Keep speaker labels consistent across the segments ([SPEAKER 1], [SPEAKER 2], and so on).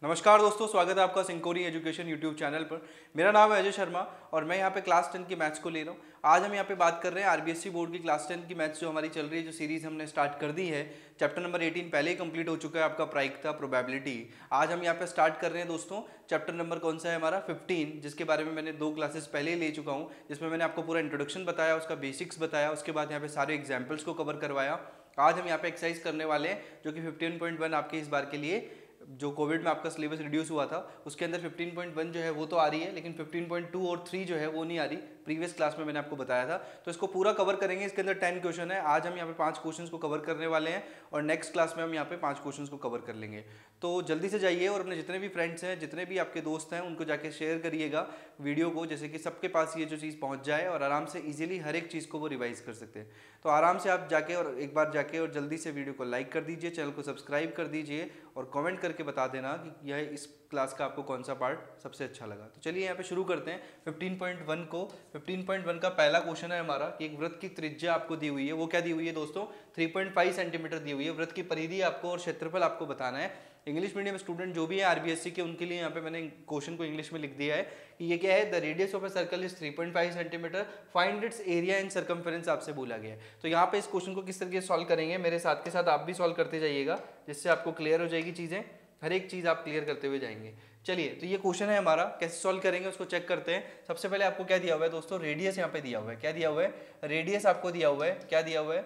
[SPEAKER 1] नमस्कार दोस्तों, स्वागत है आपका सिंकोनी एजुकेशन यूट्यूब चैनल पर। मेरा नाम है अजय शर्मा और मैं यहाँ पे क्लास 10 की मैथ्स को ले रहा हूँ। आज हम यहाँ पे बात कर रहे हैं आरबीएससी बोर्ड की क्लास 10 की मैथ्स जो हमारी चल रही है, जो सीरीज़ हमने स्टार्ट कर दी है। चैप्टर नंबर 18 पहले ही कंप्लीट हो चुका है आपका, प्रायिकता प्रोबेबिलिटी। आज हम यहाँ पे स्टार्ट कर रहे हैं दोस्तों। चैप्टर नंबर कौन सा है हमारा? 15, जिसके बारे में मैंने 2 क्लासेस पहले ही ले चुका हूँ, जिसमें मैंने आपको पूरा इंट्रोडक्शन बताया, उसका बेसिक्स बताया, उसके बाद यहाँ पे सारे एग्जाम्पल्स को कवर करवाया। आज हम यहाँ पे एक्सरसाइज करने वाले हैं जो कि 15.1 आपके इस बार के लिए, जो कोविड में आपका सिलेबस रिड्यूस हुआ था उसके अंदर 15.1 जो है वो तो आ रही है, लेकिन 15.2 और 3 जो है वो नहीं आ रही। प्रीवियस क्लास में मैंने आपको बताया था, तो इसको पूरा कवर करेंगे। इसके अंदर 10 क्वेश्चन है। आज हम यहाँ पे 5 क्वेश्चंस को कवर करने वाले हैं और नेक्स्ट क्लास में हम यहाँ पे 5 क्वेश्चंस को कवर कर लेंगे। तो जल्दी से जाइए और अपने जितने भी फ्रेंड्स हैं, जितने भी आपके दोस्त हैं, उनको जाके शेयर करिएगा वीडियो को, जैसे कि सबके पास ये जो चीज़ पहुँच जाए और आराम से ईजिली हर एक चीज़ को वो रिवाइज कर सकते हैं। तो आराम से आप जाके और एक बार जाके और जल्दी से वीडियो को लाइक कर दीजिए, चैनल को सब्सक्राइब कर दीजिए और कमेंट करके बता देना कि यह इस क्लास का आपको कौन सा पार्ट सबसे अच्छा लगा। तो चलिए यहाँ पे शुरू करते हैं 15.1 को। 15.1 का पहला क्वेश्चन है हमारा कि एक वृत्त की त्रिज्या आपको दी हुई है। वो क्या दी हुई है दोस्तों? 3.5 सेंटीमीटर दी हुई है। वृत्त की परिधि आपको और क्षेत्रफल आपको बताना है। इंग्लिश मीडियम स्टूडेंट जो भी है आरबीएससी के, उनके लिए यहाँ पे मैंने क्वेश्चन को इंग्लिश में लिख दिया है कि ये क्या है, the radius of a circle is 3.5 centimetre, find its area in circumference आपसे बोला गया है। तो यहाँ पे इस क्वेश्चन को किस तरीके से सॉल्व करेंगे, मेरे साथ के साथ आप भी सॉल्व करते जाइएगा, जिससे आपको क्लियर हो जाएगी चीज़ें, हर एक चीज़ आप क्लियर करते हुए जाएंगे। चलिए, तो ये क्वेश्चन है हमारा, कैसे सॉल्व करेंगे उसको चेक करते हैं। सबसे पहले आपको क्या दिया हुआ है दोस्तों? रेडियस यहाँ पे दिया हुआ है। क्या दिया हुआ है? रेडियस आपको दिया हुआ है। क्या दिया हुआ है?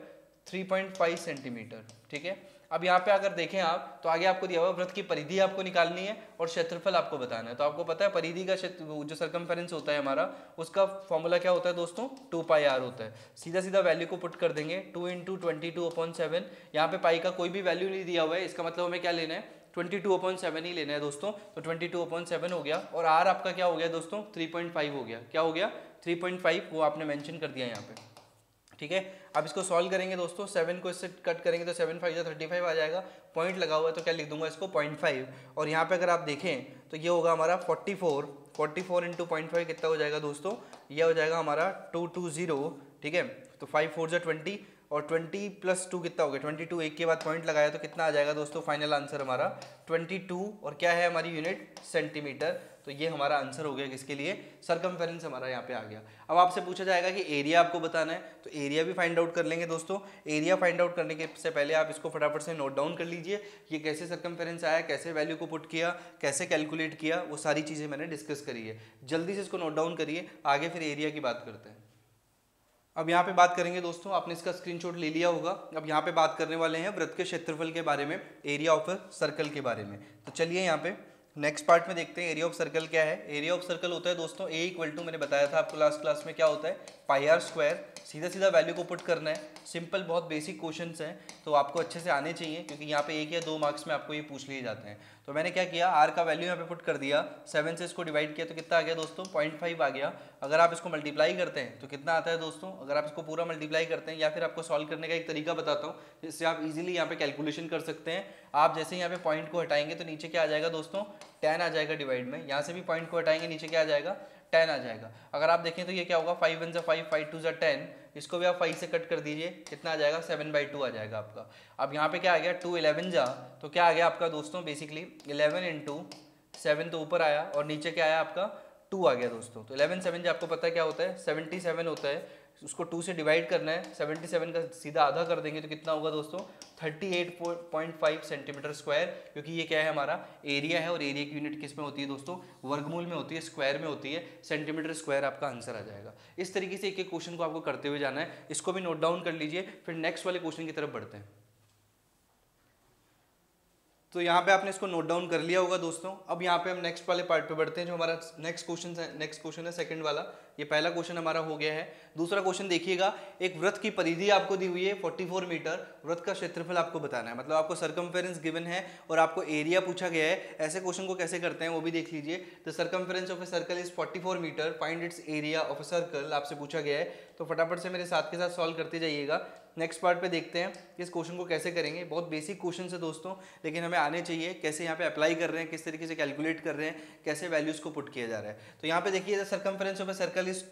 [SPEAKER 1] 3.5 सेंटीमीटर। ठीक है। अब यहाँ पे अगर देखें आप, तो आगे आपको दिया हुआ है वृत्त की परिधि आपको निकालनी है और क्षेत्रफल आपको बताना है। तो आपको पता है परिधि का जो सर्कमफेरेंस होता है हमारा, उसका फॉर्मूला क्या होता है दोस्तों? 2πr होता है। सीधा सीधा वैल्यू को पुट कर देंगे, 2 × 22/7। यहाँ पे पाई का कोई भी वैल्यू नहीं दिया हुआ है, इसका मतलब हमें क्या लेना है? 22/7 ही लेना है दोस्तों। तो 22/7 हो गया और r आपका क्या हो गया दोस्तों? 3.5 हो गया। क्या हो गया? 3.5, वो आपने मेंशन कर दिया यहाँ पे। ठीक है। अब इसको सॉल्व करेंगे दोस्तों, 7 को इससे कट करेंगे तो 7 5 35 आ जाएगा। पॉइंट लगा हुआ है तो क्या लिख दूंगा इसको? 0.5। और यहाँ पे अगर आप देखें तो ये होगा हमारा 44 × 0.5 कितना हो जाएगा दोस्तों? ये हो जाएगा हमारा 220। ठीक है। तो 5 4 जा 20 और 20 + 2 कितना हो गया? 22। एक के बाद पॉइंट लगाया तो कितना आ जाएगा दोस्तों? फाइनल आंसर हमारा 22। और क्या है हमारी यूनिट? सेंटीमीटर। तो ये हमारा आंसर हो गया किसके लिए? सर्कमफेरेंस हमारा यहाँ पे आ गया। अब आपसे पूछा जाएगा कि एरिया आपको बताना है, तो एरिया भी फाइंड आउट कर लेंगे दोस्तों। एरिया फाइंड आउट करने के से पहले आप इसको फटाफट से नोट डाउन कर लीजिए। ये कैसे सर्कमफेरेंस आया, कैसे वैल्यू को पुट किया, कैसे कैलकुलेट किया, वो सारी चीज़ें मैंने डिस्कस करी है। जल्दी से इसको नोट डाउन करिए, आगे फिर एरिया की बात करते हैं। अब यहाँ पे बात करेंगे दोस्तों, आपने इसका स्क्रीनशॉट ले लिया होगा। अब यहाँ पे बात करने वाले हैं वृत्त के क्षेत्रफल के बारे में, एरिया ऑफ सर्कल के बारे में। तो चलिए यहाँ पे नेक्स्ट पार्ट में देखते हैं एरिया ऑफ सर्कल क्या है। एरिया ऑफ सर्कल होता है दोस्तों A = मैंने बताया था आपको लास्ट क्लास में, क्या होता है? πr²। सीधा सीधा वैल्यू को पुट करना है। सिंपल, बहुत बेसिक क्वेश्चंस हैं, तो आपको अच्छे से आने चाहिए, क्योंकि यहाँ पे 1 या 2 मार्क्स में आपको ये पूछ लिए जाते हैं। तो मैंने क्या किया, r का वैल्यू यहाँ पे पुट कर दिया, 7 से इसको डिवाइड किया तो कितना आ गया दोस्तों? 0.5 आ गया। अगर आप इसको मल्टीप्लाई करते हैं तो कितना आता है दोस्तों? अगर आप इसको पूरा मल्टीप्लाई करते हैं, या फिर आपको सॉल्व करने का एक तरीका बताता हूँ जिससे आप इजीली यहाँ पे कैलकुलेशन कर सकते हैं। आप जैसे यहाँ पे पॉइंट को हटाएंगे तो नीचे क्या आ जाएगा दोस्तों? 10 आ जाएगा डिवाइड में। यहाँ से भी पॉइंट को हटाएंगे, नीचे क्या आ जाएगा? 10 आ जाएगा। अगर आप देखें तो ये क्या होगा? 5 1 = 5, 5 2 = 10। इसको भी आप 5 से कट कर दीजिए, कितना आ जाएगा? 7/2 आ जाएगा आपका। अब यहाँ पे क्या आ गया? 2 11 जा, तो क्या आ गया आपका दोस्तों? बेसिकली 11 × 7 तो ऊपर आया और नीचे क्या आया आपका? 2 आ गया दोस्तों। तो 11 7 आपको पता है क्या होता है? 77 होता है। उसको 2 से डिवाइड करना है, 77 का सीधा आधा कर देंगे तो कितना होगा दोस्तों? 38.5 सेंटीमीटर स्क्वायर। क्योंकि ये क्या है हमारा? एरिया है, और एरिया की यूनिट किस में होती है दोस्तों? वर्गमूल में होती है, स्क्वायर में होती है। सेंटीमीटर स्क्वायर आपका आंसर आ जाएगा। इस तरीके से एक एक क्वेश्चन को आपको करते हुए जाना है। इसको भी नोट डाउन कर लीजिए, फिर नेक्स्ट वाले क्वेश्चन की तरफ बढ़ते हैं। तो यहाँ पे आपने इसको नोट डाउन कर लिया होगा दोस्तों। अब यहाँ पे हम नेक्स्ट वाले पार्ट पे बढ़ते हैं, जो हमारा नेक्स्ट क्वेश्चन है सेकंड वाला। ये पहला क्वेश्चन हमारा हो गया है। दूसरा क्वेश्चन देखिएगा, एक वृत्त की परिधि आपको दी हुई है 44 मीटर, वृत्त का क्षेत्रफल आपको बताना है। मतलब आपको सर्कमफेरेंस गिवन है और आपको एरिया पूछा गया है। ऐसे क्वेश्चन को कैसे करते हैं वो भी देख लीजिए। The circumference of a circle is 44 metre, find its area of a circle आपसे पूछा गया है। तो फटाफट से मेरे साथ के साथ सॉल्व करते जाइएगा। नेक्स्ट पार्ट पे देखते हैं इस क्वेश्चन को कैसे करेंगे। बहुत बेसिक क्वेश्चन है दोस्तों, लेकिन हमें आने चाहिए कैसे यहाँ पे अप्लाई कर रहे हैं, किस तरीके से कैलकुलेट कर रहे हैं, कैसे वैल्यूज को पुट किया जा रहा है। तो यहाँ पे देखिए, circumference of a circle is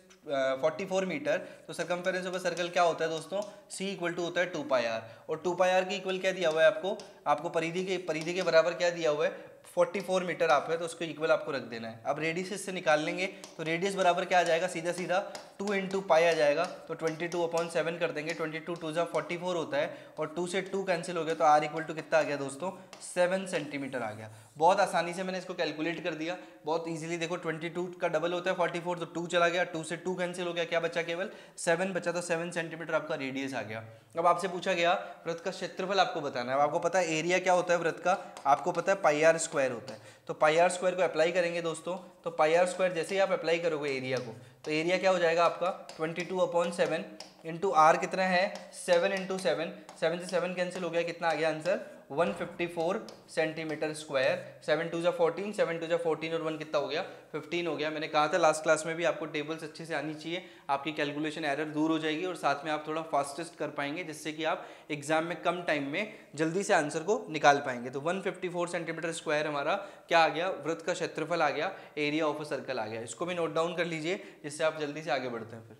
[SPEAKER 1] 44 metre. तो सर्कमफेरेंस ऑफ अ सर्कल क्या होता है दोस्तों? C = होता है 2πr। और 2πr की इक्वल क्या दिया हुआ है आपको? आपको परिधि के बराबर क्या दिया हुआ है? 44 मीटर आप है, तो उसको इक्वल आपको रख देना है। अब रेडियस इससे निकाल लेंगे तो रेडियस बराबर क्या आ जाएगा, सीधा सीधा 2 इंटू पाई आ जाएगा, तो 22/7 कर देंगे। 22 2 जा 44 होता है और 2 से 2 कैंसिल हो गया, तो आर इक्वल टू कितना आ गया दोस्तों, 7 सेंटीमीटर आ गया। बहुत आसानी से मैंने इसको कैलकुलेट कर दिया, बहुत इजीली। देखो 22 का डबल होता है 44, तो 2 चला गया, 2 से 2 कैंसिल हो गया, क्या बचा, केवल 7 बचा, तो 7 सेंटीमीटर आपका रेडियस आ गया। अब आपसे पूछा गया वृत्त का क्षेत्रफल आपको बताना है। अब आपको पता है एरिया क्या होता है वृत्त का, आपको पता है पाई आर स्क्वायर होता है, तो पाई आर स्क्वायर को अप्लाई करेंगे दोस्तों। तो पाई आर स्क्वायर जैसे ही आप अप्लाई करोगे एरिया को, तो एरिया क्या हो जाएगा आपका 22/7 इंटू आर कितना है 7 इंटू 7, 7 से 7 कैंसिल हो गया, कितना आ गया आंसर 154 सेंटीमीटर स्क्वायर। 7 2 जा 14, 7 2 जा 14 और 1 कितना हो गया 15 हो गया। मैंने कहा था लास्ट क्लास में भी आपको टेबल्स अच्छे से आनी चाहिए, आपकी कैलकुलेशन एरर दूर हो जाएगी और साथ में आप थोड़ा फास्टेस्ट कर पाएंगे, जिससे कि आप एग्जाम में कम टाइम में जल्दी से आंसर को निकाल पाएंगे। तो 154 सेंटीमीटर स्क्वायर हमारा क्या आ गया, वृत्त का क्षेत्रफल आ गया, एरिया ऑफ अ सर्कल आ गया। इसको भी नोट डाउन कर लीजिए, जिससे आप जल्दी से आगे बढ़ते हैं। फिर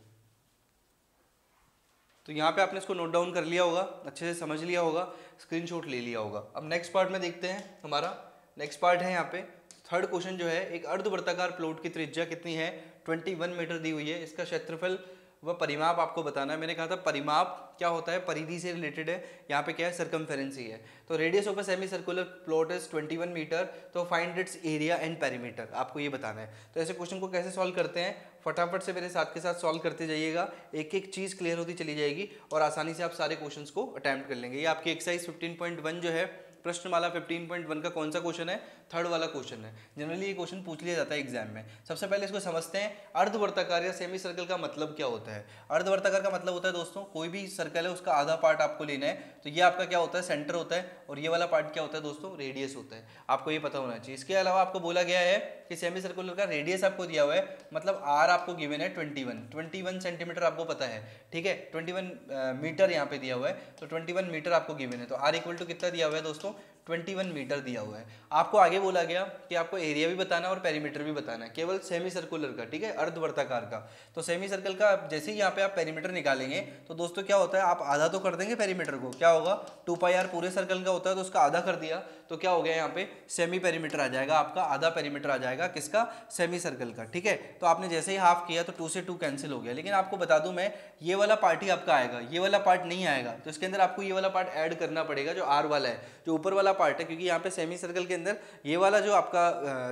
[SPEAKER 1] तो यहाँ पे आपने इसको नोट डाउन कर लिया होगा, अच्छे से समझ लिया होगा, स्क्रीनशॉट ले लिया होगा। अब नेक्स्ट पार्ट में देखते हैं, हमारा नेक्स्ट पार्ट है यहाँ पे थर्ड क्वेश्चन जो है, एक अर्धवृत्ताकार प्लॉट की त्रिज्या कितनी है 21 मीटर दी हुई है, इसका क्षेत्रफल व परिमाप आपको बताना है। मैंने कहा था परिमाप क्या होता है, परिधि से रिलेटेड है, यहाँ पे क्या है सर्कमफेरेंस ही है। तो radius of a semi circular plot is 21 metre, तो find its area and perimeter, आपको ये बताना है। तो ऐसे क्वेश्चन को कैसे सॉल्व करते हैं, फटाफट से मेरे साथ के साथ सॉल्व करते जाइएगा, एक एक चीज़ क्लियर होती चली जाएगी और आसानी से आप सारे क्वेश्चंस को अटेम्प्ट कर लेंगे। ये आपकी एक्सरसाइज 15.1 जो है, प्रश्नमाला 15.1 का कौन सा क्वेश्चन है, थर्ड वाला क्वेश्चन है। जनरली ये क्वेश्चन पूछ लिया जाता है एग्जाम में। सबसे पहले इसको समझते हैं, अर्धवर्ताकार या सेमी सर्कल का मतलब क्या होता है। अर्धवर्ताकार का मतलब होता है दोस्तों, कोई भी सर्कल है उसका आधा पार्ट आपको लेना है, तो ये आपका क्या होता है सेंटर होता है, और ये वाला पार्ट क्या होता है दोस्तों, रेडियस होता है। आपको ये पता होना चाहिए। इसके अलावा आपको बोला गया है कि सेमी सर्कुलर का रेडियस आपको दिया हुआ है, मतलब आर आपको गिवन है 21 सेंटीमीटर आपको पता है, ठीक है, 21 मीटर यहाँ पे दिया हुआ है, तो 21 मीटर आपको गिवन है। तो आर इक्वल टू कितना दिया हुआ है दोस्तों, 21 मीटर दिया हुआ है। आपको आगे बोला गया कि आपको एरिया भी बताना है और पेरीमीटर भी बताना है, केवल सेमी सर्कुलर का, ठीक है, अर्धवर्ताकार का। तो सेमी सर्कल का जैसे ही यहाँ पे आप पेरीमीटर निकालेंगे, तो दोस्तों क्या होता है, आप आधा तो कर देंगे पेरीमीटर को, क्या होगा 2 पाई आर पूरे सर्कल का होता है, तो उसका आधा कर दिया, तो क्या हो गया यहाँ पे सेमी पेरीमीटर आ जाएगा, आपका आधा पेरीमीटर आ जाएगा, किसका, सेमी सर्कल का, ठीक है। तो आपने जैसे ही हाफ किया तो 2 से 2 कैंसिल हो गया। लेकिन आपको बता दूं मैं, ये वाला पार्ट ही आपका आएगा, ये वाला पार्ट नहीं आएगा, तो इसके अंदर आपको ये वाला पार्ट ऐड करना पड़ेगा, जो आर वाला है, जो ऊपर वाला पार्ट है, क्योंकि यहाँ पे सेमी सर्कल के अंदर ये वाला जो आपका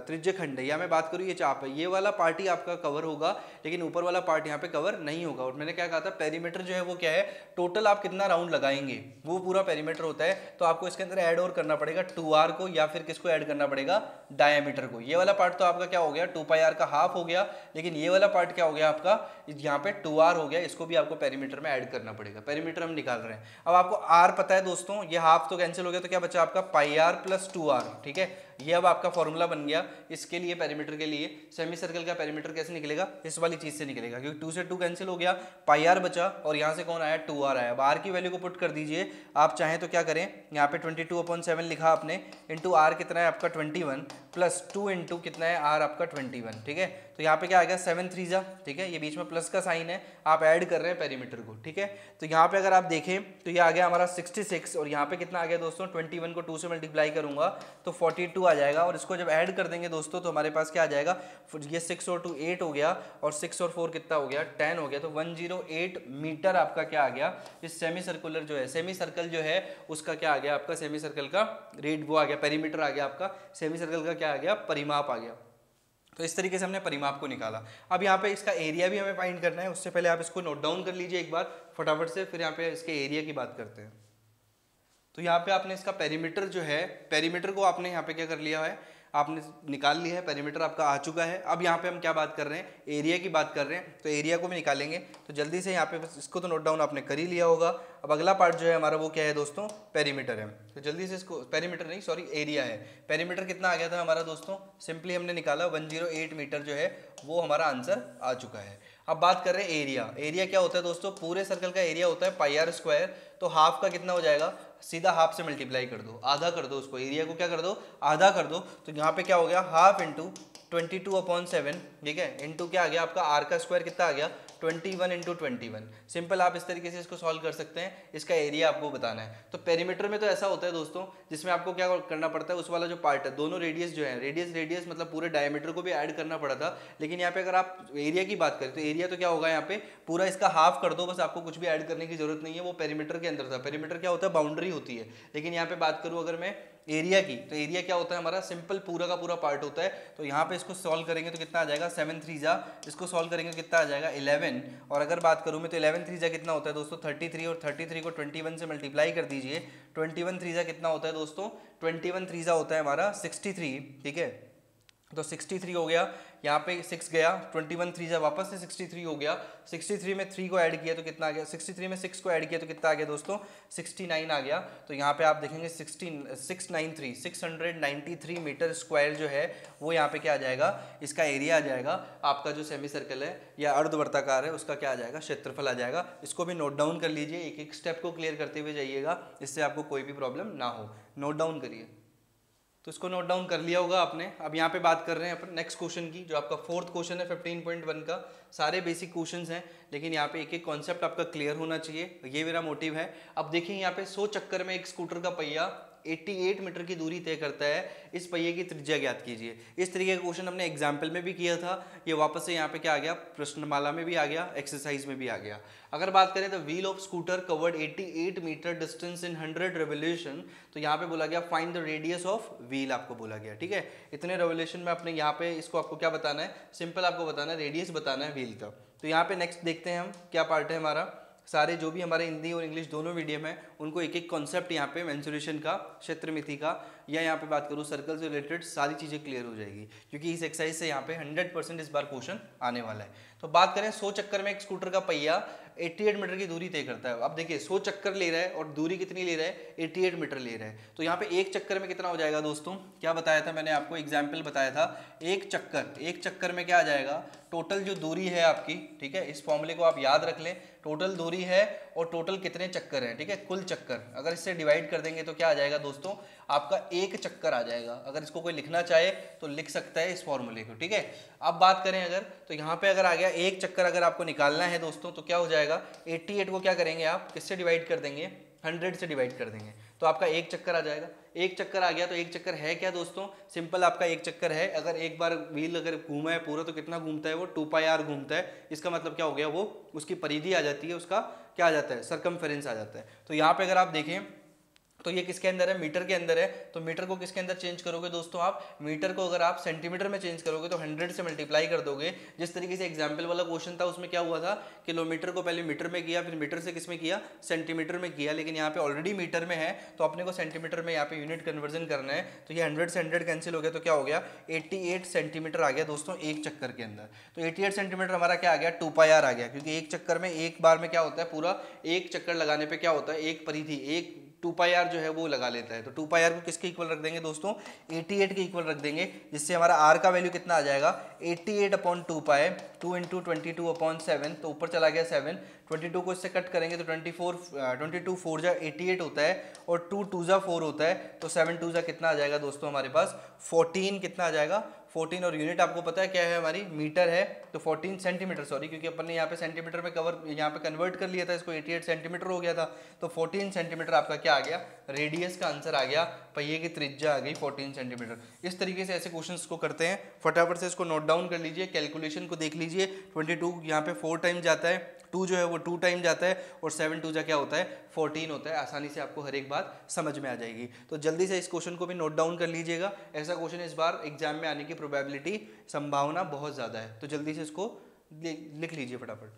[SPEAKER 1] त्रिज्य खंड है, या मैं बात करूँ ये चाप है, ये वाला पार्ट ही आपका कवर होगा, लेकिन ऊपर वाला पार्ट यहाँ पे कवर नहीं होगा। और मैंने क्या कहा था, पेरीमीटर जो है वो क्या है, टोटल आप कितना राउंड लगाएंगे वो पूरा पेरीमीटर होता है। तो आपको इसके अंदर ऐड और करना पड़ेगा 2r को, या फिर किसको ऐड करना पड़ेगा, डायमीटर को। ये वाला पार्ट तो आपका क्या हो गया 2 पाई आर का हाफ हो गया, लेकिन ये वाला पार्ट क्या हो गया आपका, यहाँ पे 2r हो गया, इसको भी आपको पेरीमीटर में ऐड करना पड़ेगा। पेरीमीटर हम निकाल रहे हैं। अब आपको r पता है दोस्तों, ये हाफ तो कैंसिल हो गया, तो क्या बचा आपका पाई आर प्लस 2r, ठीक है। ये अब आपका फॉर्मूला बन गया इसके लिए, पेरीमीटर के लिए। सेमी सर्कल का पेरीमीटर कैसे निकलेगा, इस वाली चीज से निकलेगा, क्योंकि 2 से 2 कैंसिल हो गया, पाई आर बचा, और यहाँ से कौन आया 2r आया। अब r की वैल्यू को पुट कर दीजिए, आप चाहें तो क्या करें, यहाँ पे 22/7 लिखा आपने, इंटू r कितना है आपका 21, प्लस 2 इंटू कितना है r आपका 21, ठीक है। तो यहाँ पे क्या आ गया 7 3 जा, ठीक है, ये बीच में प्लस का साइन है, आप ऐड कर रहे हैं पेरीमीटर को, ठीक है। तो यहाँ पे अगर आप देखें तो ये आ गया हमारा 66, और यहाँ पे कितना आ गया दोस्तों 21 को 2 से मल्टीप्लाई करूंगा तो 42 आ जाएगा, और इसको जब ऐड कर देंगे दोस्तों तो हमारे पास क्या आ जाएगा, ये 6 और 2 8 हो गया, और 6 और 4 कितना हो गया 10 हो गया। तो 108 मीटर आपका क्या आ गया, इस सेमी सर्कुलर जो है, सेमी सर्कल जो है उसका क्या आ गया आपका, सेमी सर्कल का रेड वो आ गया, पेरीमीटर आ गया आपका, सेमी सर्कल का क्या आ गया, परिमाप आ गया। तो इस तरीके से हमने परिमाप को निकाला। अब यहाँ पे इसका एरिया भी हमें फाइंड करना है, उससे पहले आप इसको नोट डाउन कर लीजिए एक बार फटाफट से, फिर यहाँ पे इसके एरिया की बात करते हैं। तो यहाँ पे आपने इसका पेरीमीटर जो है, पेरीमीटर को आपने यहाँ पे क्या कर लिया है, आपने निकाल लिया है, पेरीमीटर आपका आ चुका है। अब यहाँ पे हम क्या बात कर रहे हैं, एरिया की बात कर रहे हैं, तो एरिया को भी निकालेंगे। तो जल्दी से यहाँ पे इसको तो नोट डाउन आपने कर ही लिया होगा। अब अगला पार्ट जो है हमारा वो क्या है दोस्तों, पेरीमीटर है। तो जल्दी से इसको, पेरीमीटर नहीं सॉरी एरिया है। पेरीमीटर कितना आ गया था हमारा दोस्तों, सिंपली हमने निकाला 108 मीटर जो है वो हमारा आंसर आ चुका है। अब बात कर रहे हैं एरिया। एरिया क्या होता है दोस्तों, पूरे सर्कल का एरिया होता है पाई आर स्क्वायर, तो हाफ का कितना हो जाएगा, सीधा हाफ से मल्टीप्लाई कर दो, आधा कर दो उसको, एरिया को क्या कर दो, आधा कर दो। तो यहाँ पे क्या हो गया, हाफ इंटू 22/7, ठीक है, इंटू क्या आ गया आपका आर का स्क्वायर कितना आ गया 21 इंटू 21। सिंपल आप इस तरीके से इसको सॉल्व कर सकते हैं। इसका एरिया आपको बताना है। तो पेरीमीटर में तो ऐसा होता है दोस्तों, जिसमें आपको क्या करना पड़ता है, उस वाला जो पार्ट है, दोनों रेडियस जो है, रेडियस मतलब पूरे डायमीटर को भी ऐड करना पड़ा था। लेकिन यहाँ पे अगर आप एरिया की बात करें तो एरिया तो क्या होगा, यहाँ पे पूरा इसका हाफ कर दो बस, आपको कुछ भी ऐड करने की जरूरत नहीं है, वो पेरीमीटर के अंदर था। पेरीमीटर क्या होता है, बाउंड्री होती है। लेकिन यहाँ पे बात करूँ अगर मैं एरिया की, तो एरिया क्या होता है हमारा, सिंपल पूरा का पूरा पार्ट होता है। तो यहाँ पे इसको सॉल्व करेंगे तो कितना आ जाएगा, 7 3 जा, इसको सॉल्व करेंगे तो कितना आ जाएगा 11। और अगर बात करूँ मैं तो 11 3 जा कितना होता है दोस्तों 33, और 33 को 21 से मल्टीप्लाई कर दीजिए। 21 3 जा कितना होता है दोस्तों, 21 3 जा होता है हमारा 63, ठीक है। तो 63 हो गया, यहाँ पे 6 गया, 21 3 जा वापस से 63 हो गया। 63 में 3 को ऐड किया तो कितना आ गया, 63 में 6 को ऐड किया तो कितना आ गया दोस्तों 69 आ गया। तो यहाँ पे आप देखेंगे 693 मीटर स्क्वायर जो है वो यहाँ पे क्या आ जाएगा, इसका एरिया आ जाएगा। आपका जो सेमी सर्कल है या अर्धवर्ताकार है उसका क्या आ जाएगा, क्षेत्रफल आ जाएगा। इसको भी नोट डाउन कर लीजिए, एक एक स्टेप को क्लियर करते हुए जाइएगा, इससे आपको कोई भी प्रॉब्लम ना हो। नोट डाउन करिए। तो इसको नोट डाउन कर लिया होगा आपने। अब यहाँ पे बात कर रहे हैं अपन नेक्स्ट क्वेश्चन की, जो आपका फोर्थ क्वेश्चन है 15.1 का। सारे बेसिक क्वेश्चंस हैं, लेकिन यहाँ पे एक एक कॉन्सेप्ट आपका क्लियर होना चाहिए, ये मेरा मोटिव है। अब देखिए यहाँ पे 100 चक्कर में एक स्कूटर का पहिया 88 मीटर की दूरी तय करता है, इस पहिए की त्रिज्या ज्ञात कीजिए। इस तरीके का क्वेश्चन हमने एग्जाम्पल में भी किया था, ये वापस से यहाँ पे क्या आ गया, प्रश्नमाला में भी आ गया, एक्सरसाइज में भी आ गया। अगर बात करें तो wheel of scooter covered 88 metre distance in 100 revolution, तो यहाँ पे बोला गया find the radius of wheel, आपको बोला गया, ठीक है। इतने रेवोल्यूशन में अपने यहाँ पे इसको आपको क्या बताना है, सिंपल आपको बताना है, रेडियस बताना है व्हील का। तो यहाँ पे नेक्स्ट देखते हैं हम क्या पार्ट है हमारा। सारे जो भी हमारे हिंदी और इंग्लिश दोनों मीडियम है उनको एक एक कॉन्सेप्ट यहाँ पे मेंसुरेशन का, क्षेत्रमिति का, या यहाँ पे बात करूँ सर्कल से रिलेटेड सारी चीज़ें क्लियर हो जाएगी, क्योंकि इस एक्सरसाइज से यहाँ पे 100% इस बार क्वेश्चन आने वाला है। तो बात करें 100 चक्कर में एक स्कूटर का पहिया 88 मीटर की दूरी तय करता है। अब देखिए 100 चक्कर ले रहा है और दूरी कितनी ले रहा है, 88 मीटर ले रहा है। तो यहाँ पे एक चक्कर में कितना हो जाएगा दोस्तों, क्या बताया था मैंने आपको, एग्जाम्पल बताया था, एक चक्कर में क्या आ जाएगा, टोटल जो दूरी है आपकी, ठीक है, इस फॉर्मूले को आप याद रख लें, टोटल दूरी है और टोटल कितने चक्कर हैं, ठीक है, कुल चक्कर। अगर इससे डिवाइड कर देंगे तो क्या आ जाएगा दोस्तों, आपका एक चक्कर आ जाएगा। अगर इसको कोई लिखना चाहे तो लिख सकता है इस फॉर्मूले को, ठीक है। अब बात करें अगर, तो यहाँ पे अगर आ गया एक चक्कर, अगर आपको निकालना है दोस्तों तो क्या हो जाएगा, 88 को क्या करेंगे आप, किससे डिवाइड कर देंगे, 100 से डिवाइड कर देंगे, तो आपका एक चक्कर आ जाएगा। एक चक्कर आ गया, तो एक चक्कर है क्या दोस्तों, सिंपल आपका एक चक्कर है, अगर एक बार व्हील अगर घूमा है पूरा तो कितना घूमता है वो, 2πr घूमता है। इसका मतलब क्या हो गया, वो उसकी परिधि आ जाती है, उसका क्या आ जाता है, सरकमफेरेंस आ जाता है। तो यहाँ पे अगर आप देखें तो ये किसके अंदर है, मीटर के अंदर है। तो मीटर को किसके अंदर चेंज करोगे दोस्तों आप, मीटर को अगर आप सेंटीमीटर में चेंज करोगे तो 100 से मल्टीप्लाई कर दोगे। जिस तरीके से एग्जाम्पल वाला क्वेश्चन था उसमें क्या हुआ था, किलोमीटर को पहले मीटर में किया, फिर मीटर से किस में किया, सेंटीमीटर में किया। लेकिन यहाँ पे ऑलरेडी मीटर में है तो अपने को सेंटीमीटर में यहाँ पे यूनिट कन्वर्जन करना है। तो ये 100 से 100 कैंसिल हो गया, तो क्या हो गया, 88 सेंटीमीटर आ गया दोस्तों एक चक्कर के अंदर। तो 88 सेंटीमीटर हमारा क्या आ गया, 2πr आ गया, क्योंकि एक चक्कर में एक बार में क्या होता है, पूरा एक चक्कर लगाने पर क्या होता है, एक परिधि, एक 2πr जो है वो लगा लेता है। तो 2πr को किसके इक्वल रख देंगे दोस्तों, 88 के इक्वल रख देंगे, जिससे हमारा r का वैल्यू कितना आ जाएगा, 88/2π, 2 × 22/7, तो ऊपर चला गया 7, 22 को इससे कट करेंगे तो 22 4 जा 88 होता है, और 2 2 जा 4 होता है, तो 7 2 जा कितना आ जाएगा दोस्तों हमारे पास 14, कितना आ जाएगा 14, और यूनिट आपको पता है क्या है हमारी, मीटर है। तो 14 सेंटीमीटर, सॉरी, क्योंकि अपन ने यहाँ पे सेंटीमीटर में यहाँ पे कन्वर्ट कर लिया था इसको, 88 सेंटीमीटर हो गया था। तो 14 सेंटीमीटर आपका क्या आ गया, रेडियस का आंसर आ गया, पहिए की त्रिज्या आ गई 14 सेंटीमीटर। इस तरीके से ऐसे क्वेश्चंस को करते हैं। फटाफट से इसको नोट डाउन कर लीजिए, कैलकुलेशन को देख लीजिए। 22 यहाँ पे 4 टाइम जाता है, 2 जो है वो 2 टाइम जाता है, और 7 2 जा क्या होता है, 14 होता है। आसानी से आपको हर एक बात समझ में आ जाएगी। तो जल्दी से इस क्वेश्चन को भी नोट डाउन कर लीजिएगा। ऐसा क्वेश्चन इस बार एग्जाम में आने की प्रोबेबिलिटी, संभावना बहुत ज़्यादा है, तो जल्दी से इसको लिख लीजिए फटाफट।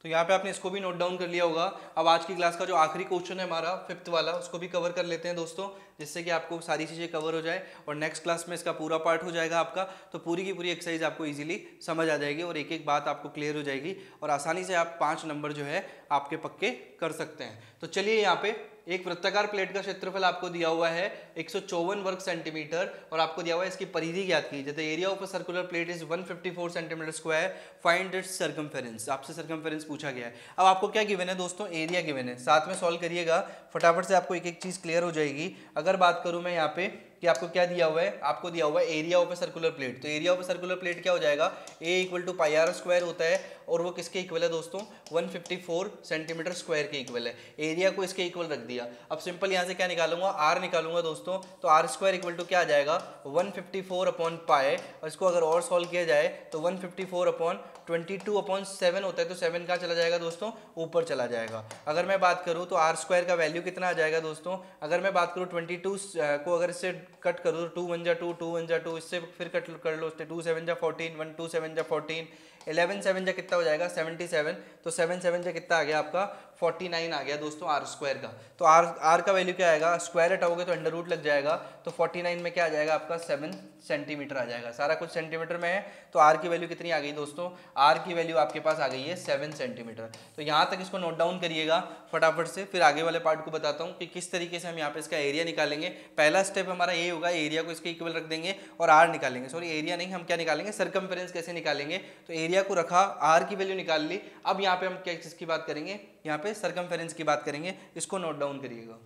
[SPEAKER 1] तो यहाँ पे आपने इसको भी नोट डाउन कर लिया होगा। अब आज की क्लास का जो आखिरी क्वेश्चन है हमारा 5th वाला, उसको भी कवर कर लेते हैं दोस्तों, जिससे कि आपको सारी चीज़ें कवर हो जाए और नेक्स्ट क्लास में इसका पूरा पार्ट हो जाएगा आपका। तो पूरी की पूरी एक्सरसाइज आपको इजीली समझ आ जाएगी और एक एक बात आपको क्लियर हो जाएगी, और आसानी से आप 5 नंबर जो है आपके पक्के कर सकते हैं। तो चलिए, यहाँ पे एक वृत्ताकार प्लेट का क्षेत्रफल आपको दिया हुआ है 154 वर्ग सेंटीमीटर, और आपको दिया हुआ है इसकी परिधि ज्ञात कीजिए। The area of a circular plate is 154 centimetre square, find its circumference. आपसे सर्कमफेरेंस पूछा गया है। अब आपको क्या गिवन है दोस्तों, एरिया गिवन है। साथ में सॉल्व करिएगा, फटाफट से आपको एक एक चीज क्लियर हो जाएगी। अगर बात करूं मैं यहाँ पे कि आपको क्या दिया हुआ है, आपको दिया हुआ है area of a circular plate. तो area of a circular plate क्या हो जाएगा, A equal to pi r square होता है और वो किसके इक्वल है दोस्तों, 154 सेंटीमीटर स्क्वायर के इक्वल है। एरिया को इसके इक्वल रख दिया। अब सिंपल यहाँ से क्या निकालूंगा, आर निकालूंगा दोस्तों। तो आर स्क्वायर इक्वल टू क्या आ जाएगा, 154 अपॉन पाई, और इसको अगर और सॉल्व किया जाए तो 154 अपॉन 22 अपॉन 7 होता है। तो 7 कहाँ चला जाएगा दोस्तों, ऊपर चला जाएगा। अगर मैं बात करूँ तो आर स्क्वायर का वैल्यू कितना आ जाएगा दोस्तों, अगर मैं बात करूँ 22 को अगर इससे कट करूँ तो 2 1 जा 2, 2 1 जा 2, इससे फिर कट कर लो, 2 7 जा 14, 1 2 7 जा 14, 11 7 जा कितना हो जाएगा 77। तो 7 7 जा कितना आ गया आपका 49 आ गया दोस्तों आर स्क्वायर का। तो आर का वैल्यू क्या आएगा, स्क्वायर हटाओगे तो अंडर रूट लग जाएगा। तो 49 में क्या आ जाएगा आपका 7 सेंटीमीटर आ जाएगा। सारा कुछ सेंटीमीटर में है। तो आर की वैल्यू कितनी आ गई दोस्तों, आर की वैल्यू आपके पास आ गई है 7 सेंटीमीटर। तो यहाँ तक इसको नोट डाउन करिएगा फटाफट से, फिर आगे वाले पार्ट को बताता हूँ कि किस तरीके से हम यहाँ पे इसका एरिया निकालेंगे। पहला स्टेप हमारा ये होगा, एरिया को इसके इक्वल रख देंगे और आर निकालेंगे। सॉरी एरिया नहीं, हम क्या निकालेंगे, सरकमफेरेंस कैसे निकालेंगे। तो एरिया को रखा, आर की वैल्यू निकाल ली। अब यहाँ पे हम क्या चीज़ की बात करेंगे, यहाँ पे सरकमफेरेंस की बात करेंगे। इसको नोट डाउन करिएगा।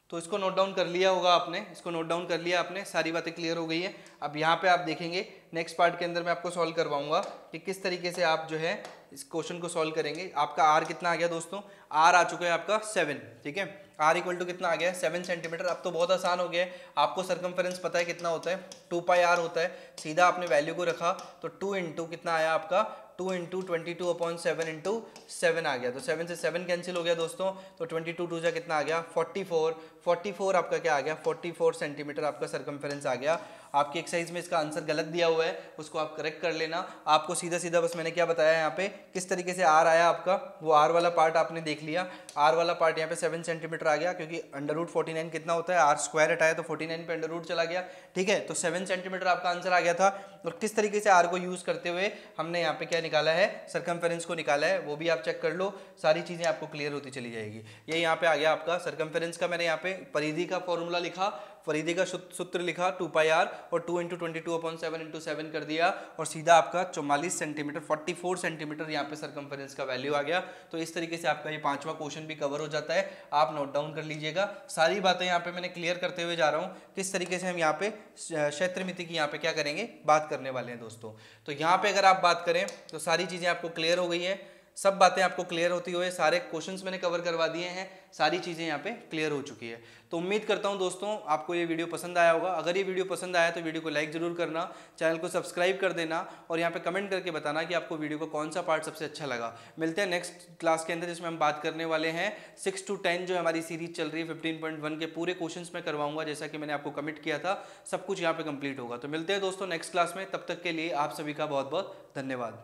[SPEAKER 1] तो इसको नोट डाउन कर लिया होगा आपने, इसको नोट डाउन कर लिया आपने, सारी बातें क्लियर हो गई है। अब यहाँ पे आप देखेंगे नेक्स्ट पार्ट के अंदर मैं आपको सॉल्व करवाऊंगा कि किस तरीके से आप जो है इस क्वेश्चन को सॉल्व करेंगे। आपका आर कितना आ गया दोस्तों, आर आ चुका है आपका 7, ठीक है। आर इक्वल टू कितना आ गया है 7 सेंटीमीटर। अब तो बहुत आसान हो गया है, आपको सरकमफेरेंस पता है कितना होता है, 2 पाई आर होता है। सीधा आपने वैल्यू को रखा तो 2 इंटू कितना आया आपका 2 इंटू 22 अपॉन 7 इंटू 7 आ गया। तो 7 से 7 कैंसिल हो गया दोस्तों। तो 22 2 जा कितना आ गया 44 आपका क्या आ गया 44 सेंटीमीटर आपका सरकमफेरेंस आ गया। आपकी एक्सरसाइज में इसका आंसर गलत दिया हुआ है, उसको आप करेक्ट कर लेना। आपको सीधा सीधा बस मैंने क्या बताया यहाँ पे, किस तरीके से आर आया आपका, वो आर वाला पार्ट आपने देख लिया। आर वाला पार्ट यहाँ पे 7 सेंटीमीटर आ गया, क्योंकि अंडर रूट 49 कितना होता है, आर स्क्वायर हटाया तो 49 पे अंडर रूट चला गया, ठीक है। तो 7 सेंटीमीटर आपका आंसर आ गया था। और किस तरीके से आर को यूज करते हुए हमने यहाँ पे क्या निकाला है, सरकमफेरेंस को निकाला है, वो भी आप चेक कर लो। सारी चीजें आपको क्लियर होती चली जाएगी। ये यहाँ पे आ गया आपका सरकमफेरेंस का, मैंने यहाँ पे परिधि का फॉर्मूला लिखा, परिधि का सूत्र लिखा 2 पाई आर और 2 इंटू 22 अपॉन 7 इंटू 7 कर दिया, और सीधा आपका 44 सेंटीमीटर 44 सेंटीमीटर यहाँ पे सरकमफेरेंस का वैल्यू आ गया। तो इस तरीके से आपका ये 5वां क्वेश्चन भी कवर हो जाता है। आप नोट डाउन कर लीजिएगा। सारी बातें यहाँ पे मैंने क्लियर करते हुए जा रहा हूँ, किस तरीके से हम यहाँ पे क्षेत्रमिति की यहाँ पे क्या करेंगे, बात करने वाले हैं दोस्तों। तो यहाँ पे अगर आप बात करें तो सारी चीजें आपको क्लियर हो गई है, सब बातें आपको क्लियर होती हुए सारे क्वेश्चंस मैंने कवर करवा दिए हैं, सारी चीज़ें यहाँ पे क्लियर हो चुकी है। तो उम्मीद करता हूँ दोस्तों आपको ये वीडियो पसंद आया होगा। अगर ये वीडियो पसंद आया तो वीडियो को लाइक जरूर करना, चैनल को सब्सक्राइब कर देना, और यहाँ पे कमेंट करके बताना कि आपको वीडियो का कौन सा पार्ट सबसे अच्छा लगा। मिलते हैं नेक्स्ट क्लास के अंदर, जिसमें हम बात करने वाले हैं 6 to 10 जो हमारी सीरीज चल रही है 15.1 के पूरे क्वेश्चंस में करवाऊंगा, जैसा कि मैंने आपको कमिट किया था। सब कुछ यहाँ पे कंप्लीट होगा। तो मिलते हैं दोस्तों नेक्स्ट क्लास में, तब तक के लिए आप सभी का बहुत बहुत धन्यवाद।